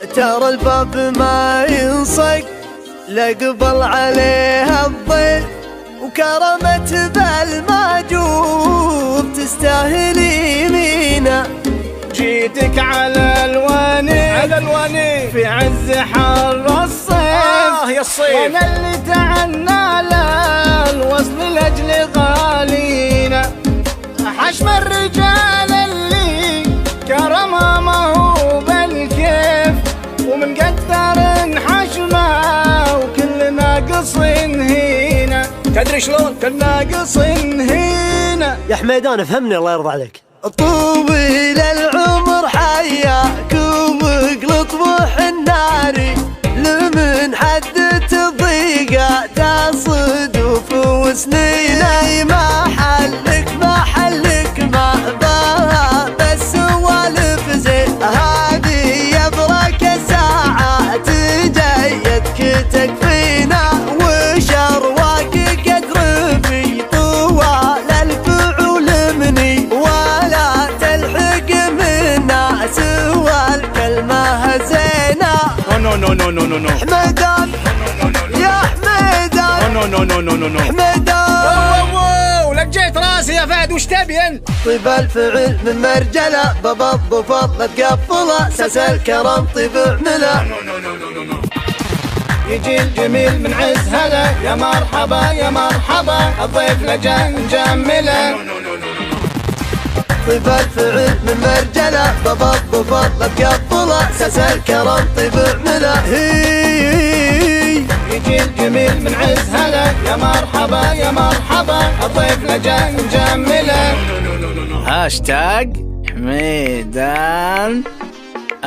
ترى الباب ما ينصق لقبل عليها الضيف، وكرمت بالماجوب تستاهل يمينه. جيتك على الواني في عز حر الصيف، يا الصيف وانا اللي تعنى له الوصل لاجل غالينا. حشم الرجال اللي كرمه ما هو بالكيف، ومن قدر حشمه وكل ناقص هينا. تدري شلون؟ كل ناقص هينا. يا حميدان افهمني الله يرضى عليك. طويل العمر حياكم واقلط طموح الناري، لمن حدت الضيقة تصدف وسنيني. محلك ما باها بس سوالف زين، هذه يبرك ساعات جيتك تكفينا. وشرواك قدر في طوال الفعول مني، ولا تلحق منا سوى الكلمة زينة. نو حميدان يا حميدان حميدان لقيت راسي يا فهد وش تبي انت؟ طيب الفعل من مرجله، باب الظفر لا تقفله، ساس الكرم طيب اعمله. يجي الجميل من عز هلا، يا مرحبا يا مرحبا الضيف لجا نجمله. طيب الفعل من مرجله، باب الظفر لا تقفله، ساس الكرم طيب اعمله. يجي الجميل من عز هلا، يا مرحبا يا مرحبا الضيف لجا نجمله. هاشتاج حميدان _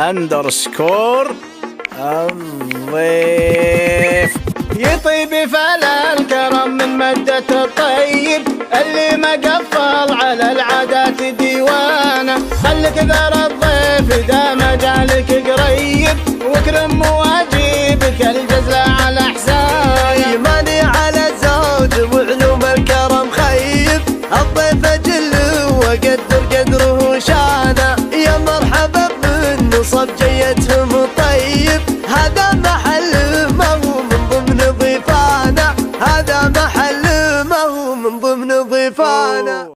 الضيف. يطيب فلا الكرم من مدة الطيب، اللي ما قفل على العادات ديوانه. خلك ذر الضيف اذا ما جالك قريب، واكرم مواجيبك الجزله على حسابه. يماني على زود وعلوم الكرم خيب، الضيف اجل وقدر قدره وشانه. يا مرحبا بمن نصب جيتهم